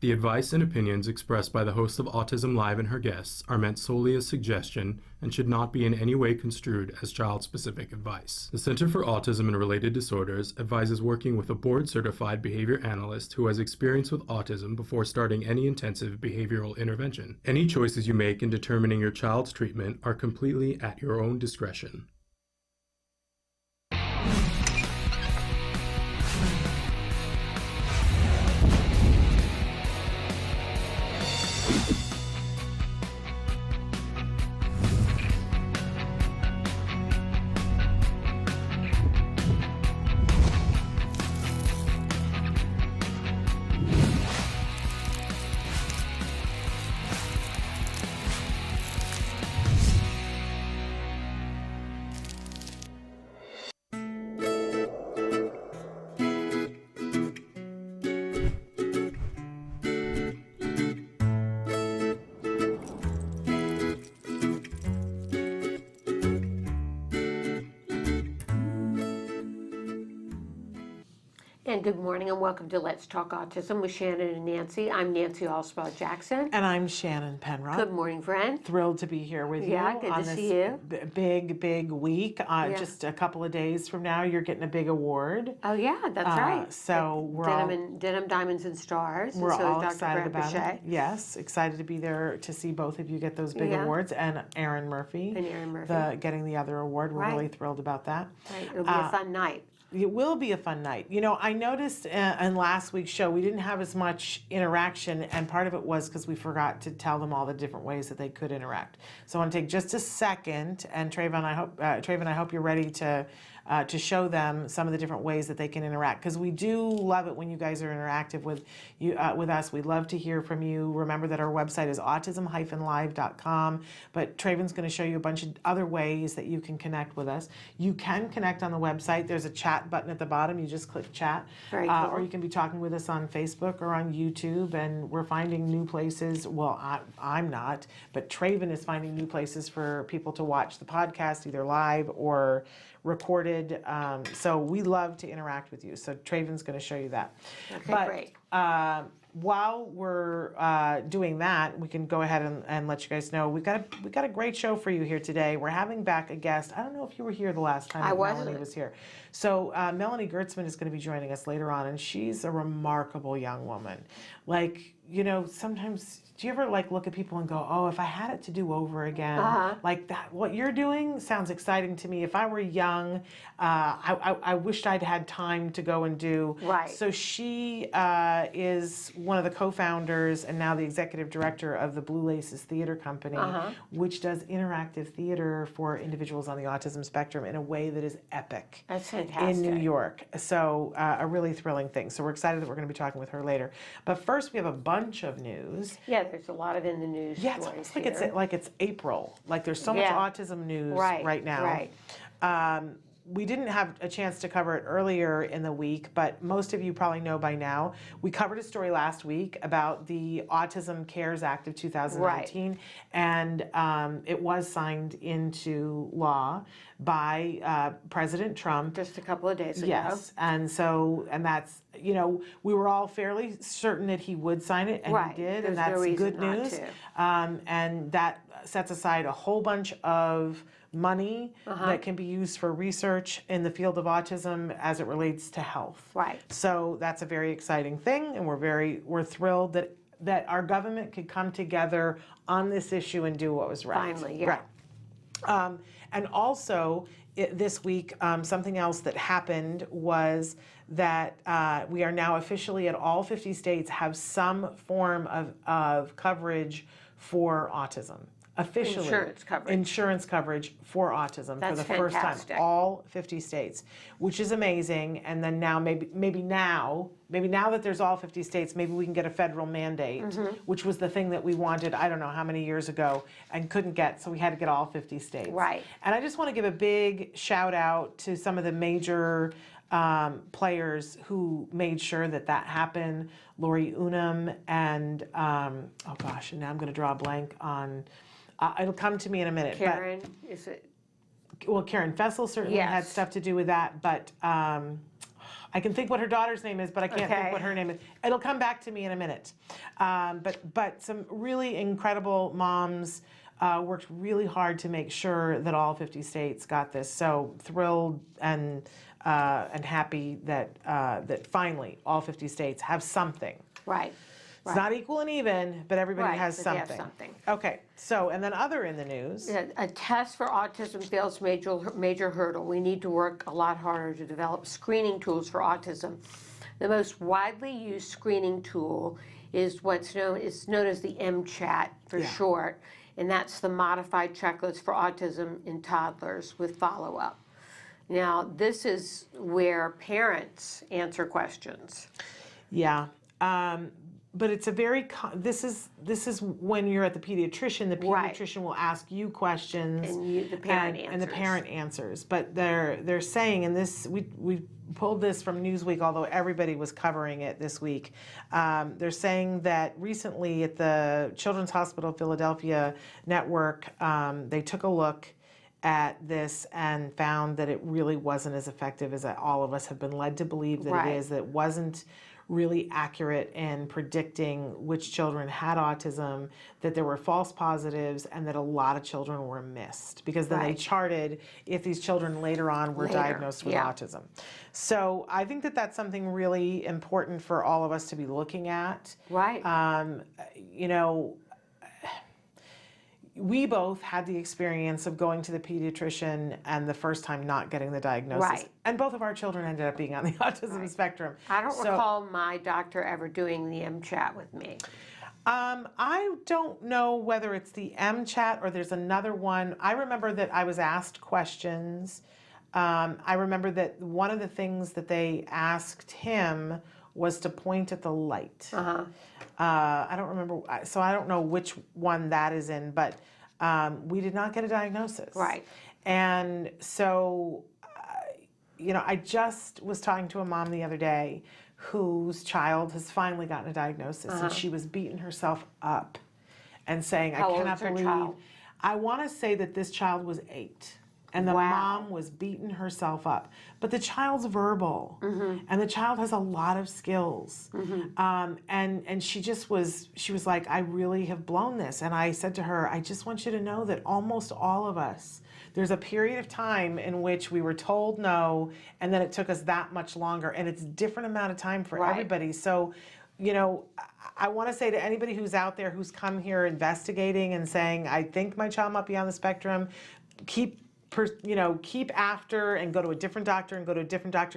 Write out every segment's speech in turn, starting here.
The advice and opinions expressed by the host of Autism Live and her guests are meant solely as suggestion and should not be in any way construed as child-specific advice. The Center for Autism and Related Disorders advises working with a board-certified behavior analyst who has experience with autism before starting any intensive behavioral intervention. Any choices you make in determining your child's treatment are completely at your own discretion. And good morning and welcome to Let's Talk Autism with Shannon and Nancy. I'm Nancy Allspaw Jackson. And I'm Shannon Penrod. Good morning, friend. Thrilled to be here with you good on to this see you. big week. Just a couple of days from now, you're getting a big award. Oh yeah, that's right. So we're Denim, Diamonds and Stars. We're so all Dr. excited Grant about Boucher. it. Yes, excited to be there to see both of you get those big awards, and Aaron Murphy. Getting the other award. We're really thrilled about that. Right. It'll be a fun night. It will be a fun night. You know, I noticed in last week's show we didn't have as much interaction, and part of it was because we forgot to tell them all the different ways that they could interact. So I want to take just a second, and Trayvon, I hope you're ready to show them some of the different ways that they can interact, because we do love it when you guys are interactive with us. We love to hear from you. Remember that our website is autism-live.com, but Trayvon's going to show you a bunch of other ways that you can connect with us. You can connect on the website. There's a chat button at the bottom. You just click chat. Very cool. Or you can be talking with us on Facebook or on YouTube, and we're finding new places. Well, I'm not, but Trayvon is finding new places for people to watch the podcast, either live or recorded. So we love to interact with you. So Trayvon's going to show you that. Okay, great. While we're doing that, we can go ahead and let you guys know we got a great show for you here today. We're having back a guest. I don't know if you were here the last time Melanie was here. So Melanie Gertzman is going to be joining us later on, and she's a remarkable young woman. Like, you know, sometimes, do you ever like look at people and go, oh, if I had it to do over again, like that, what you're doing sounds exciting to me. If I were young, I wished I'd had time to go and do. Right. So she is one of the co-founders and now the executive director of the Blue Laces Theater Company, which does interactive theater for individuals on the autism spectrum in a way that is epic. That's fantastic. In New York. So a really thrilling thing. So we're excited that we're going to be talking with her later. But first, we have a bunch of news. Yeah, there's a lot of in the news. Yeah, it's almost like it's April. Like there's so much autism news right now. Right. We didn't have a chance to cover it earlier in the week, but most of you probably know by now. We covered a story last week about the Autism Cares Act of 2019, and it was signed into law by President Trump just a couple of days ago. Yes, and that's, you know, we were all fairly certain that he would sign it, and he did, and that's good news. And that sets aside a whole bunch of money that can be used for research in the field of autism as it relates to health. Right. So that's a very exciting thing, and we're thrilled that our government could come together on this issue and do what was right. Finally, yeah. Right. And also this week, something else that happened was that we are now officially at all 50 states have some form of coverage for autism. Officially, insurance coverage for autism for the first time, all 50 states, which is amazing. And then now, maybe now that there's all 50 states, maybe we can get a federal mandate, which was the thing that we wanted, I don't know how many years ago, and couldn't get, so we had to get all 50 states. Right. And I just want to give a big shout out to some of the major players who made sure that happened. Lori Unum and, and now I'm going to draw a blank on, it'll come to me in a minute. Karen, is it? Well, Karen Fessel certainly had stuff to do with that, but I can think what her daughter's name is, but I can't think Okay. what her name is. It'll come back to me in a minute. But some really incredible moms worked really hard to make sure that all 50 states got this. So thrilled and happy that that finally all 50 states have something. Right. It's not equal and even, but everybody Right, has but they have something. something. Okay, so, and then other in the news. A test for autism fails major hurdle. We need to work a lot harder to develop screening tools for autism. The most widely used screening tool is what's known as the MCHAT for short, and that's the modified checklist for autism in toddlers with follow-up. Now, this is where parents answer questions. Yeah. But it's a very, this is when you're at the pediatrician, the pediatrician will ask you questions. And the parent answers. And the parent answers. But they're saying, and this, we pulled this from Newsweek, although everybody was covering it this week. They're saying that recently at the Children's Hospital of Philadelphia network, they took a look at this and found that it really wasn't as effective as all of us have been led to believe that it is, that it wasn't really accurate in predicting which children had autism, that there were false positives, and that a lot of children were missed, because then they charted if these children later on were diagnosed with autism. So I think that that's something really important for all of us to be looking at. Right. You know, we both had the experience of going to the pediatrician and the first time not getting the diagnosis. Right. And both of our children ended up being on the autism spectrum. I don't recall my doctor ever doing the MCHAT with me. I don't know whether it's the MCHAT or there's another one. I remember that I was asked questions. I remember that one of the things that they asked him was to point at the light. I don't remember, so I don't know which one that is in, but we did not get a diagnosis. Right. And so, you know, I just was talking to a mom the other day whose child has finally gotten a diagnosis, and she was beating herself up and saying, How I old cannot is her believe. child? I want to say that this child was 8. And the mom was beating herself up. But the child's verbal, and the child has a lot of skills. And she was like, I really have blown this. And I said to her, I just want you to know that almost all of us, there's a period of time in which we were told no, and then it took us that much longer. And it's a different amount of time for everybody. So, you know, I want to say to anybody who's out there who's come here investigating and saying, I think my child might be on the spectrum, keep after and go to a different doctor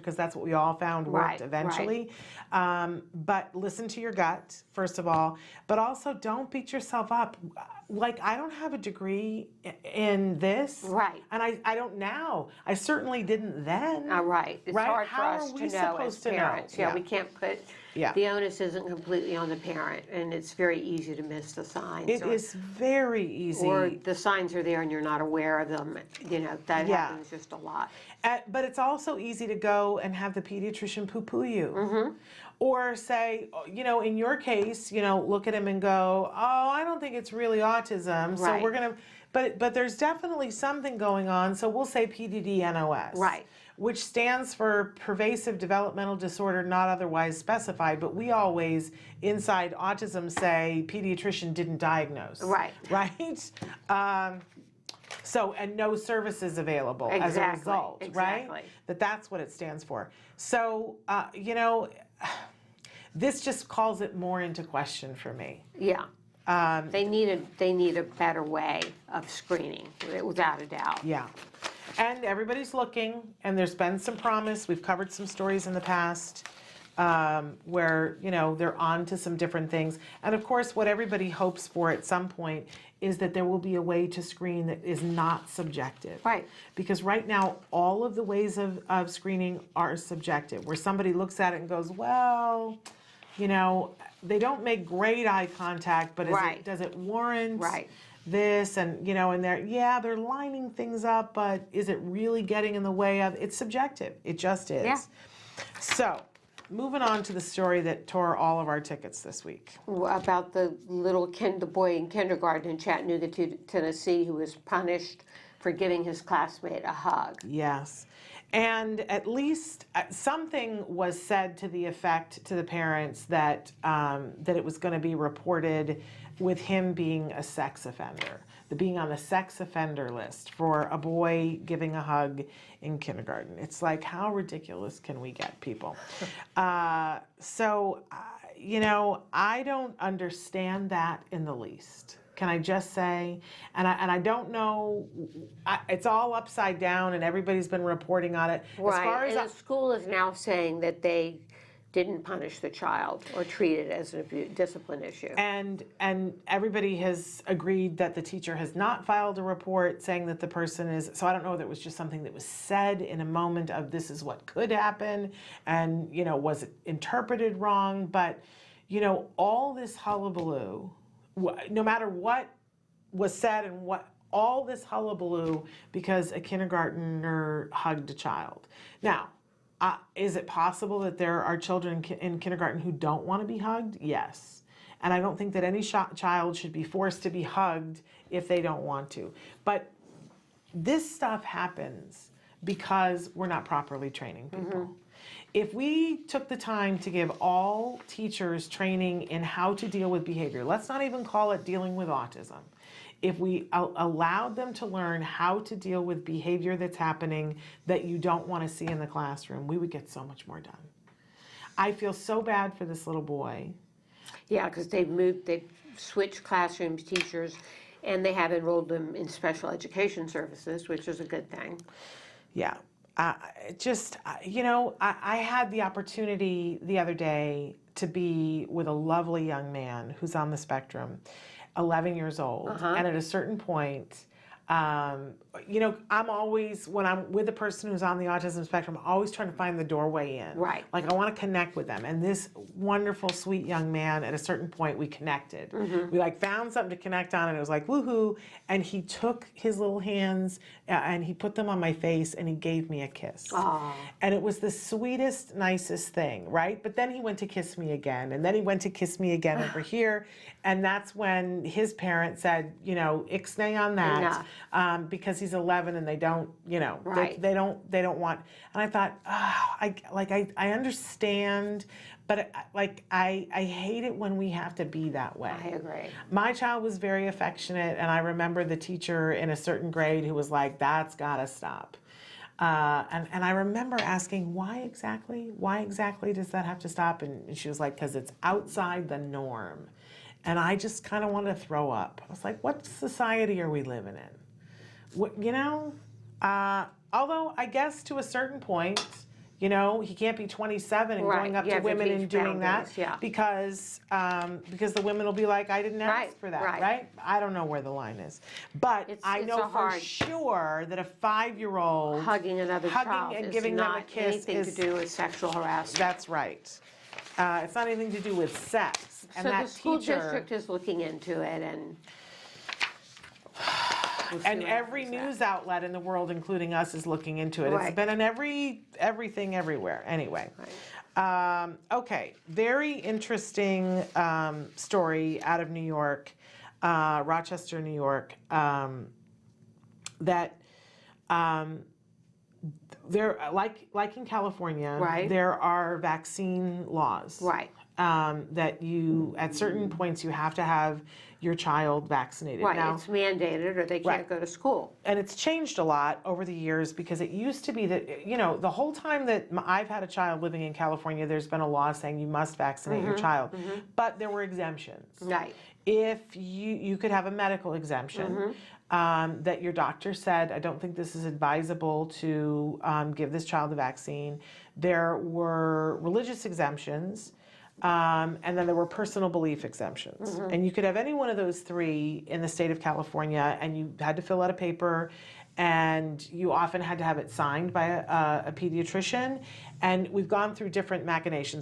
because that's what we all found worked eventually. But listen to your gut, first of all, but also don't beat yourself up. Like, I don't have a degree in this. Right. And I don't now. I certainly didn't then. Right. It's hard for How us are we to know as supposed to know? parents. Yeah, we can't put, the onus isn't completely on the parent, and it's very easy to miss the signs. It is very easy. Or the signs are there and you're not aware of them. You know, that happens just a lot. But it's also easy to go and have the pediatrician poo-poo you. Or say, you know, in your case, you know, look at him and go, oh, I don't think it's really autism. So we're going to, but there's definitely something going on. So we'll say PDD-NOS. Right. Which stands for pervasive developmental disorder not otherwise specified, but we always, inside autism, say pediatrician didn't diagnose. Right? So, and no services available as a result, right? That's what it stands for. So, you know, this just calls it more into question for me. Yeah. They need a better way of screening, without a doubt. Yeah. And everybody's looking, and there's been some promise. We've covered some stories in the past where, you know, they're on to some different things. And of course, what everybody hopes for at some point is that there will be a way to screen that is not subjective. Right. Because right now, all of the ways of screening are subjective, where somebody looks at it and goes, well, you know, they don't make great eye contact, but does it warrant this? And, you know, and they're lining things up, but is it really getting in the way of, it's subjective. It just is. Yeah. So, moving on to the story that tore all of our tickets this week. About the boy in kindergarten in Chattanooga, Tennessee, who was punished for giving his classmate a hug. Yes. And at least something was said to the effect to the parents that that it was going to be reported with him being a sex offender, the being on the sex offender list for a boy giving a hug in kindergarten. It's like, how ridiculous can we get, people? You know, I don't understand that in the least. Can I just say, and I don't know, it's all upside down and everybody's been reporting on it. Right, As far as and the school is now saying that they didn't punish the child or treat it as a discipline issue. and everybody has agreed that the teacher has not filed a report saying that the person is, so I don't know if it was just something that was said in a moment of this is what could happen, and, you know, was it interpreted wrong, but, you know, all this hullabaloo, no matter what was said and what, all this hullabaloo because a kindergartner hugged a child. Now, is it possible that there are children in kindergarten who don't want to be hugged? Yes. And I don't think that any child should be forced to be hugged if they don't want to. But this stuff happens because we're not properly training people. If we took the time to give all teachers training in how to deal with behavior, let's not even call it dealing with autism. If we allowed them to learn how to deal with behavior that's happening that you don't want to see in the classroom, we would get so much more done. I feel so bad for this little boy. Yeah, because they've switched classrooms, teachers, and they have enrolled them in special education services, which is a good thing. Yeah. You know, I had the opportunity the other day to be with a lovely young man who's on the spectrum, 11 years old. And at a certain point, you know, I'm always, when I'm with a person who's on the autism spectrum, I'm always trying to find the doorway in. Right. Like, I want to connect with them. And this wonderful, sweet young man, at a certain point, we connected. We like found something to connect on, and it was like, woohoo. And he took his little hands and he put them on my face and he gave me a kiss. Aww. And it was the sweetest, nicest thing, right? But then he went to kiss me again, and then he went to kiss me again over here. And that's when his parents said, you know, ixnay on that, because he's 11 and they don't, you know, Right. they don't want. And I thought, I understand, but I hate it when we have to be that way. I agree. My child was very affectionate, and I remember the teacher in a certain grade who was like, that's gotta stop. And I remember asking, why exactly does that have to stop? And she was like, because it's outside the norm. And I just kind of wanted to throw up. I was like, what society are we living in? What, you know, although I guess to a certain point, you know, he can't be 27 and Right. going up You to have to women and teach doing that, boundaries, yeah. because the women will be like, I didn't ask Right, for that, right. right? I don't know where the line is, but I It's know a for hard- sure that a 5-year-old Hugging another child and is giving them a not kiss anything is to do with sexual harassment. that's right. It's not anything to do with sex. And So that the school teacher, district is looking into it, and we'll see and what every happens news outlet in the world, including us, is looking into it. It's Right. been in everything everywhere. Anyway. Okay, very interesting story out of New York, Rochester, New York, that there, like in California, Right. there are vaccine laws. Right. That you, at certain points, you have to have your child vaccinated. Right, Now, it's mandated or they can't Right. go to school. and it's changed a lot over the years, because it used to be that, you know, the whole time that I've had a child living in California, there's been a law saying you must vaccinate your child. But there were exemptions. Right. If you could have a medical exemption, that your doctor said, I don't think this is advisable to give this child the vaccine. There were religious exemptions. And then there were personal belief exemptions. And you could have any one of those three in the state of California, and you had to fill out a paper, and you often had to have it signed by a pediatrician. And we've gone through different machinations.